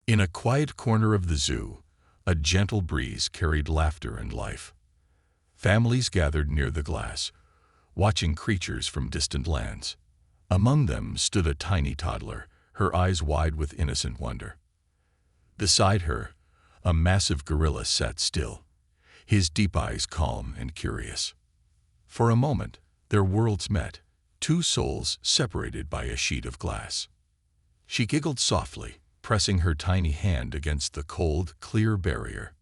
In a quiet corner of the zoo, a gentle breeze carried laughter and life. Families gathered near the glass, watching creatures from distant lands. Among them stood a tiny toddler, her eyes wide with innocent wonder. Beside her, a massive gorilla sat still, his deep eyes calm and curious. For a moment, their worlds met, two souls separated by a sheet of glass. She giggled softly, pressing her tiny hand against the cold, clear barrier.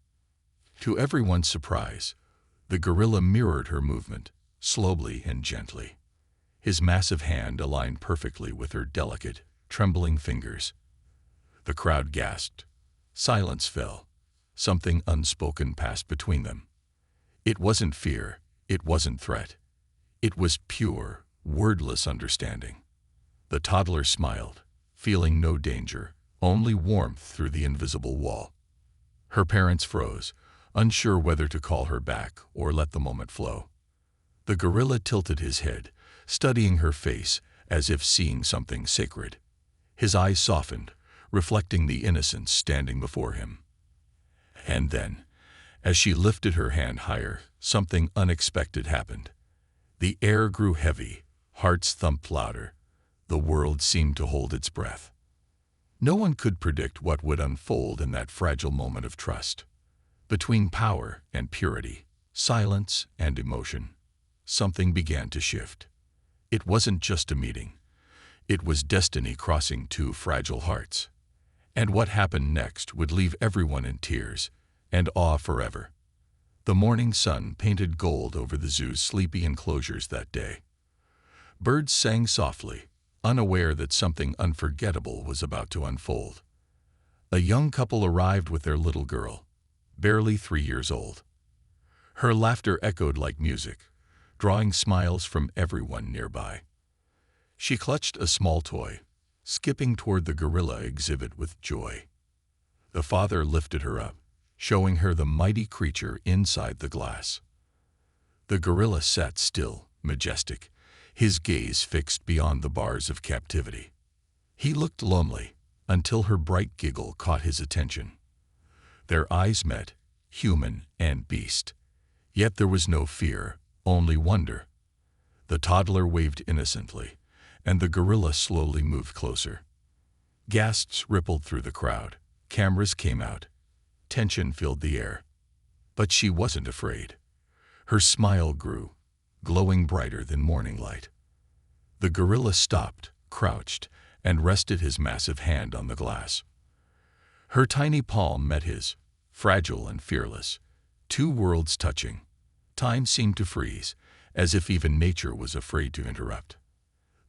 To everyone's surprise, the gorilla mirrored her movement, slowly and gently. His massive hand aligned perfectly with her delicate, trembling fingers. The crowd gasped. Silence fell. Something unspoken passed between them. It wasn't fear, it wasn't threat. It was pure, wordless understanding. The toddler smiled, feeling no danger, only warmth through the invisible wall. Her parents froze, unsure whether to call her back or let the moment flow. The gorilla tilted his head, studying her face as if seeing something sacred. His eyes softened, reflecting the innocence standing before him. And then, as she lifted her hand higher, something unexpected happened. The air grew heavy, hearts thumped louder. The world seemed to hold its breath. No one could predict what would unfold in that fragile moment of trust. Between power and purity, silence and emotion, something began to shift. It wasn't just a meeting. It was destiny crossing two fragile hearts. And what happened next would leave everyone in tears and awe forever. The morning sun painted gold over the zoo's sleepy enclosures that day. Birds sang softly, unaware that something unforgettable was about to unfold. A young couple arrived with their little girl, barely 3 years old. Her laughter echoed like music, drawing smiles from everyone nearby. She clutched a small toy, skipping toward the gorilla exhibit with joy. The father lifted her up, showing her the mighty creature inside the glass. The gorilla sat still, majestic, his gaze fixed beyond the bars of captivity. He looked lonely, until her bright giggle caught his attention. Their eyes met, human and beast. Yet there was no fear, only wonder. The toddler waved innocently, and the gorilla slowly moved closer. Gasps rippled through the crowd. Cameras came out. Tension filled the air. But she wasn't afraid. Her smile grew, glowing brighter than morning light. The gorilla stopped, crouched, and rested his massive hand on the glass. Her tiny palm met his, fragile and fearless, two worlds touching. Time seemed to freeze, as if even nature was afraid to interrupt.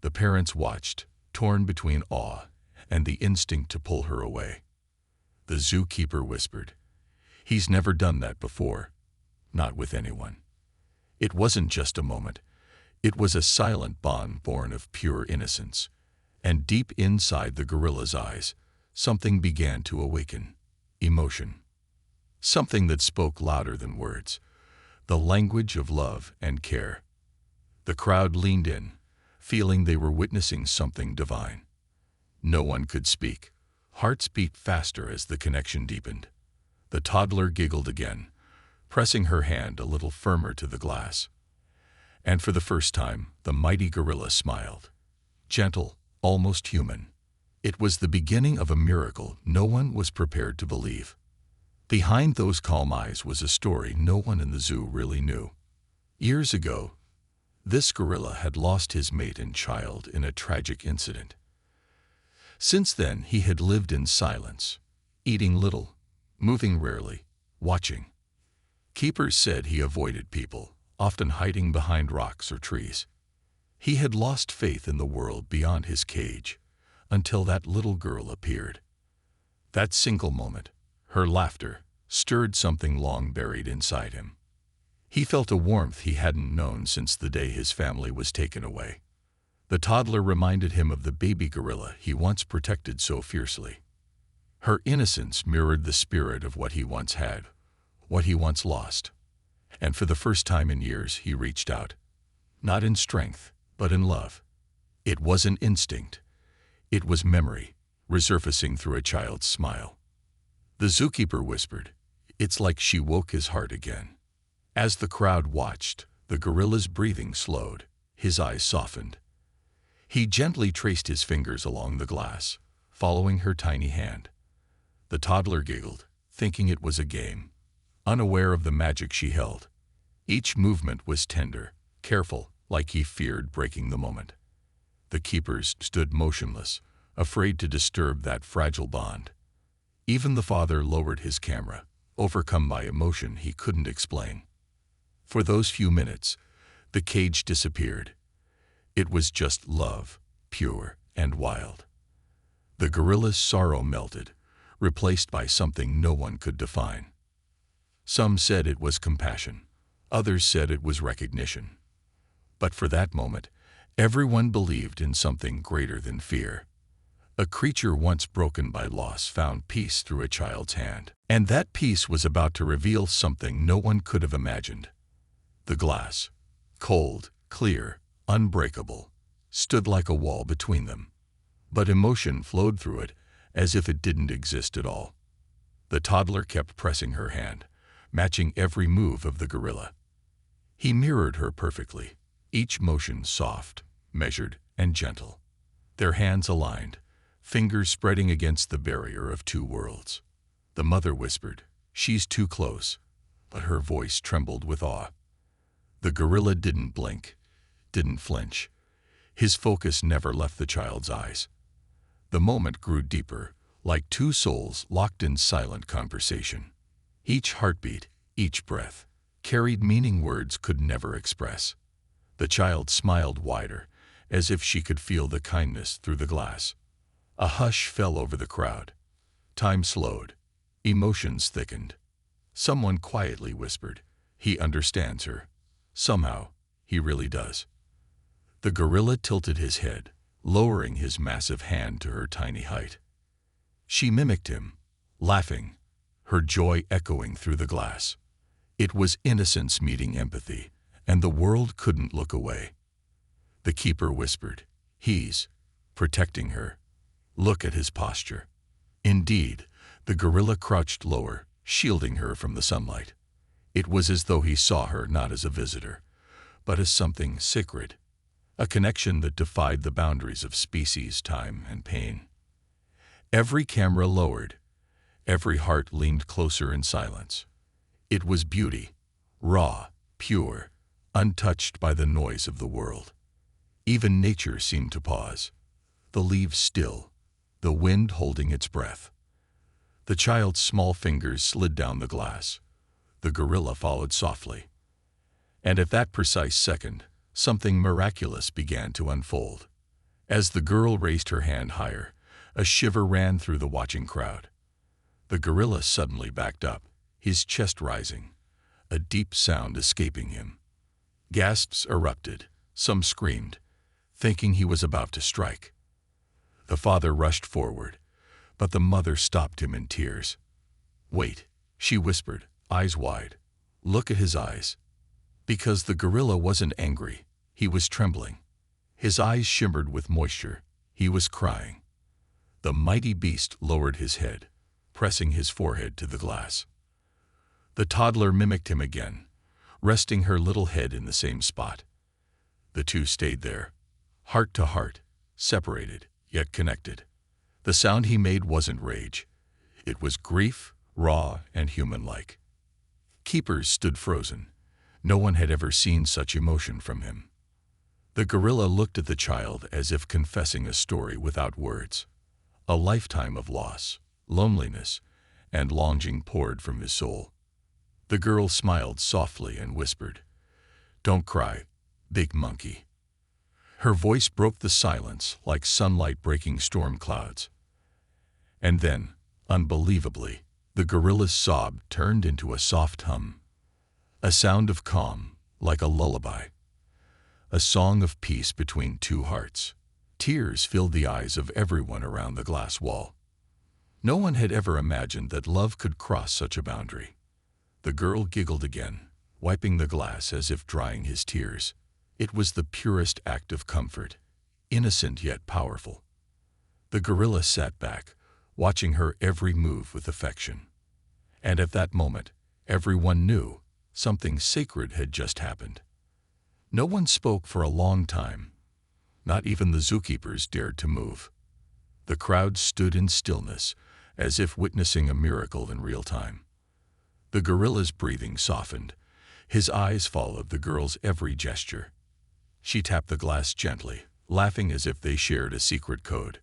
The parents watched, torn between awe and the instinct to pull her away. The zookeeper whispered, "He's never done that before, not with anyone." It wasn't just a moment. It was a silent bond born of pure innocence. And deep inside the gorilla's eyes, something began to awaken. Emotion. Something that spoke louder than words. The language of love and care. The crowd leaned in, feeling they were witnessing something divine. No one could speak. Hearts beat faster as the connection deepened. The toddler giggled again, pressing her hand a little firmer to the glass. And for the first time, the mighty gorilla smiled. Gentle, almost human. It was the beginning of a miracle no one was prepared to believe. Behind those calm eyes was a story no one in the zoo really knew. Years ago, this gorilla had lost his mate and child in a tragic incident. Since then, he had lived in silence, eating little, moving rarely, watching. Keepers said he avoided people, often hiding behind rocks or trees. He had lost faith in the world beyond his cage, until that little girl appeared. That single moment, her laughter, stirred something long buried inside him. He felt a warmth he hadn't known since the day his family was taken away. The toddler reminded him of the baby gorilla he once protected so fiercely. Her innocence mirrored the spirit of what he once had, what he once lost. And for the first time in years, he reached out. Not in strength, but in love. It wasn't instinct. It was memory, resurfacing through a child's smile. The zookeeper whispered, "It's like she woke his heart again." As the crowd watched, the gorilla's breathing slowed, his eyes softened. He gently traced his fingers along the glass, following her tiny hand. The toddler giggled, thinking it was a game, unaware of the magic she held. Each movement was tender, careful, like he feared breaking the moment. The keepers stood motionless, afraid to disturb that fragile bond. Even the father lowered his camera, overcome by emotion he couldn't explain. For those few minutes, the cage disappeared. It was just love, pure and wild. The gorilla's sorrow melted, replaced by something no one could define. Some said it was compassion, others said it was recognition. But for that moment, everyone believed in something greater than fear. A creature once broken by loss found peace through a child's hand. And that peace was about to reveal something no one could have imagined. The glass, cold, clear, unbreakable, stood like a wall between them. But emotion flowed through it as if it didn't exist at all. The toddler kept pressing her hand, matching every move of the gorilla. He mirrored her perfectly, each motion soft, measured, and gentle. Their hands aligned, fingers spreading against the barrier of two worlds. The mother whispered, "She's too close," but her voice trembled with awe. The gorilla didn't blink, didn't flinch. His focus never left the child's eyes. The moment grew deeper, like two souls locked in silent conversation. Each heartbeat, each breath, carried meaning words could never express. The child smiled wider, as if she could feel the kindness through the glass. A hush fell over the crowd. Time slowed. Emotions thickened. Someone quietly whispered, "He understands her. Somehow, he really does." The gorilla tilted his head, lowering his massive hand to her tiny height. She mimicked him, laughing, her joy echoing through the glass. It was innocence meeting empathy, and the world couldn't look away. The keeper whispered, "He's protecting her. Look at his posture." Indeed, the gorilla crouched lower, shielding her from the sunlight. It was as though he saw her not as a visitor, but as something sacred, a connection that defied the boundaries of species, time, and pain. Every camera lowered, every heart leaned closer in silence. It was beauty, raw, pure, untouched by the noise of the world. Even nature seemed to pause, the leaves still, the wind holding its breath. The child's small fingers slid down the glass. The gorilla followed softly. And at that precise second, something miraculous began to unfold. As the girl raised her hand higher, a shiver ran through the watching crowd. The gorilla suddenly backed up, his chest rising, a deep sound escaping him. Gasps erupted, some screamed, thinking he was about to strike. The father rushed forward, but the mother stopped him in tears. "Wait," she whispered, eyes wide. "Look at his eyes." Because the gorilla wasn't angry, he was trembling. His eyes shimmered with moisture. He was crying. The mighty beast lowered his head, pressing his forehead to the glass. The toddler mimicked him again, resting her little head in the same spot. The two stayed there, heart to heart, separated, yet connected. The sound he made wasn't rage. It was grief, raw and human-like. Keepers stood frozen. No one had ever seen such emotion from him. The gorilla looked at the child as if confessing a story without words. A lifetime of loss, loneliness, and longing poured from his soul. The girl smiled softly and whispered, "Don't cry, big monkey." Her voice broke the silence like sunlight breaking storm clouds. And then, unbelievably, the gorilla's sob turned into a soft hum. A sound of calm, like a lullaby. A song of peace between two hearts. Tears filled the eyes of everyone around the glass wall. No one had ever imagined that love could cross such a boundary. The girl giggled again, wiping the glass as if drying his tears. It was the purest act of comfort, innocent yet powerful. The gorilla sat back, watching her every move with affection. And at that moment, everyone knew something sacred had just happened. No one spoke for a long time. Not even the zookeepers dared to move. The crowd stood in stillness, as if witnessing a miracle in real time. The gorilla's breathing softened. His eyes followed the girl's every gesture. She tapped the glass gently, laughing as if they shared a secret code.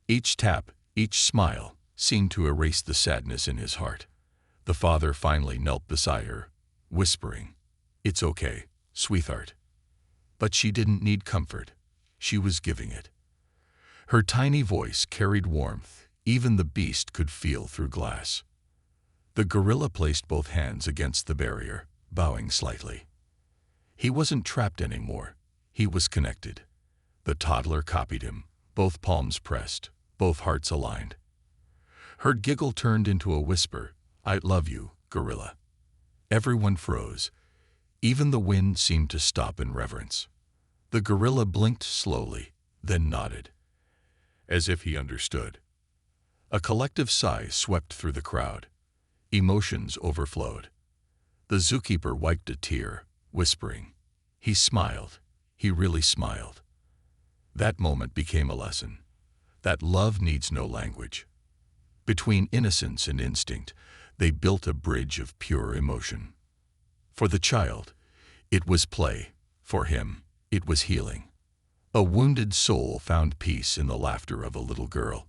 Each tap, each smile, seemed to erase the sadness in his heart. The father finally knelt beside her, whispering, "It's okay, sweetheart." But she didn't need comfort. She was giving it. Her tiny voice carried warmth. Even the beast could feel through glass. The gorilla placed both hands against the barrier, bowing slightly. He wasn't trapped anymore. He was connected. The toddler copied him, both palms pressed, both hearts aligned. Her giggle turned into a whisper, "I love you, gorilla." Everyone froze. Even the wind seemed to stop in reverence. The gorilla blinked slowly, then nodded, as if he understood. A collective sigh swept through the crowd. Emotions overflowed. The zookeeper wiped a tear, whispering, "He smiled. He really smiled." That moment became a lesson. That love needs no language. Between innocence and instinct, they built a bridge of pure emotion. For the child, it was play. For him, it was healing. A wounded soul found peace in the laughter of a little girl.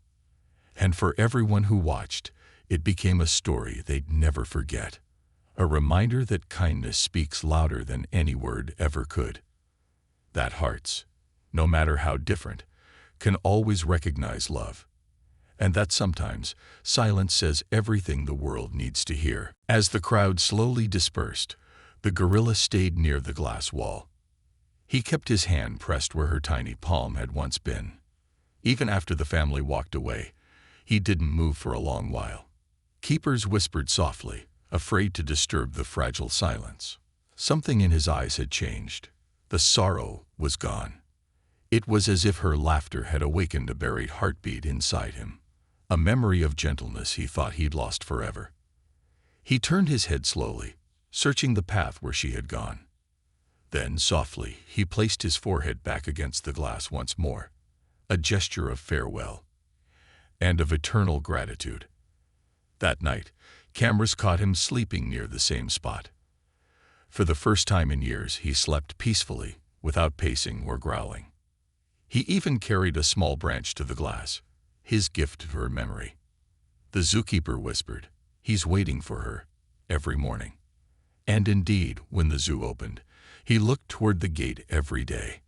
And for everyone who watched, it became a story they'd never forget. A reminder that kindness speaks louder than any word ever could. That hearts, no matter how different, can always recognize love. And that sometimes silence says everything the world needs to hear. As the crowd slowly dispersed, the gorilla stayed near the glass wall. He kept his hand pressed where her tiny palm had once been. Even after the family walked away, he didn't move for a long while. Keepers whispered softly, afraid to disturb the fragile silence. Something in his eyes had changed. The sorrow was gone. It was as if her laughter had awakened a buried heartbeat inside him, a memory of gentleness he thought he'd lost forever. He turned his head slowly, searching the path where she had gone. Then, softly, he placed his forehead back against the glass once more, a gesture of farewell and of eternal gratitude. That night, cameras caught him sleeping near the same spot. For the first time in years, he slept peacefully, without pacing or growling. He even carried a small branch to the glass, his gift to her memory. The zookeeper whispered, "He's waiting for her," every morning. And indeed, when the zoo opened, he looked toward the gate every day,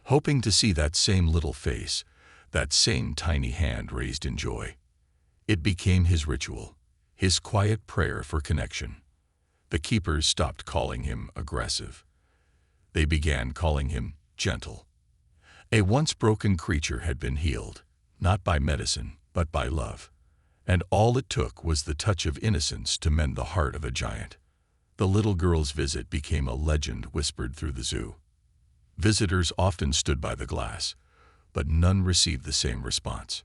hoping to see that same little face, that same tiny hand raised in joy. It became his ritual, his quiet prayer for connection. The keepers stopped calling him aggressive. They began calling him gentle. A once broken creature had been healed, not by medicine, but by love. And all it took was the touch of innocence to mend the heart of a giant. The little girl's visit became a legend whispered through the zoo. Visitors often stood by the glass, but none received the same response.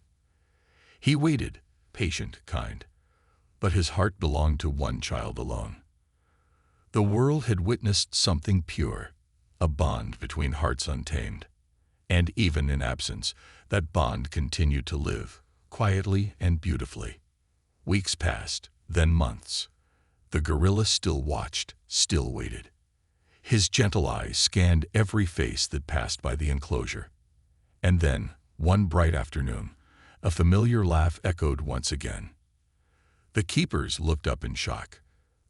He waited, patient, kind, but his heart belonged to one child alone. The world had witnessed something pure, a bond between hearts untamed. And even in absence, that bond continued to live, quietly and beautifully. Weeks passed, then months. The gorilla still watched, still waited. His gentle eyes scanned every face that passed by the enclosure. And then, one bright afternoon, a familiar laugh echoed once again. The keepers looked up in shock.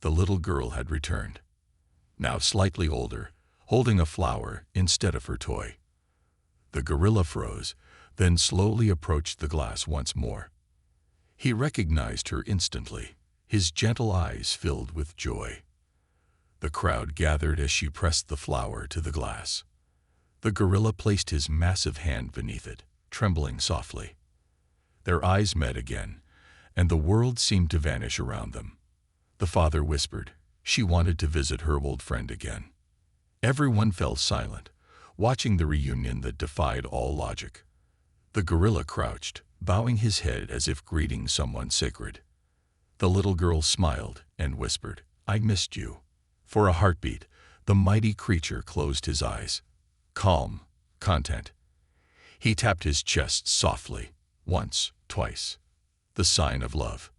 The little girl had returned, now slightly older, holding a flower instead of her toy. The gorilla froze, then slowly approached the glass once more. He recognized her instantly, his gentle eyes filled with joy. The crowd gathered as she pressed the flower to the glass. The gorilla placed his massive hand beneath it, trembling softly. Their eyes met again, and the world seemed to vanish around them. The father whispered, she wanted to visit her old friend again. Everyone fell silent, watching the reunion that defied all logic. The gorilla crouched, bowing his head as if greeting someone sacred. The little girl smiled and whispered, "I missed you." For a heartbeat, the mighty creature closed his eyes. Calm, content. He tapped his chest softly, once, twice. The sign of love.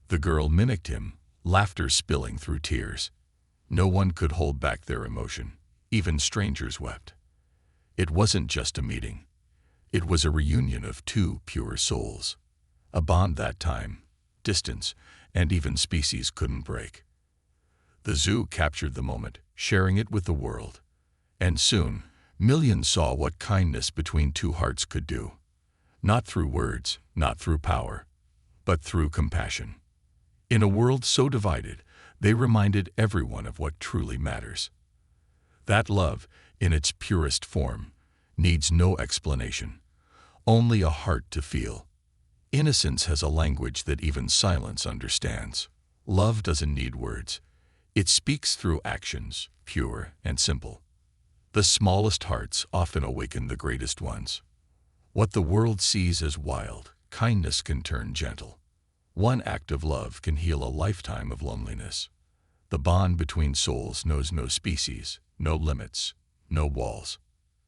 The girl mimicked him, laughter spilling through tears. No one could hold back their emotion. Even strangers wept. It wasn't just a meeting. It was a reunion of two pure souls. A bond that time, distance, and even species couldn't break. The zoo captured the moment, sharing it with the world. And soon, millions saw what kindness between two hearts could do. Not through words, not through power, but through compassion. In a world so divided, they reminded everyone of what truly matters. That love, in its purest form, needs no explanation, only a heart to feel. Innocence has a language that even silence understands. Love doesn't need words. It speaks through actions, pure and simple. The smallest hearts often awaken the greatest ones. What the world sees as wild, kindness can turn gentle. One act of love can heal a lifetime of loneliness. The bond between souls knows no species, no limits, no walls.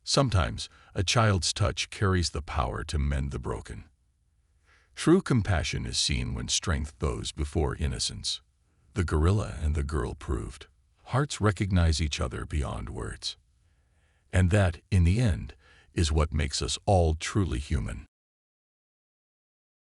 Sometimes, a child's touch carries the power to mend the broken. True compassion is seen when strength bows before innocence. The gorilla and the girl proved. Hearts recognize each other beyond words. And that, in the end, is what makes us all truly human.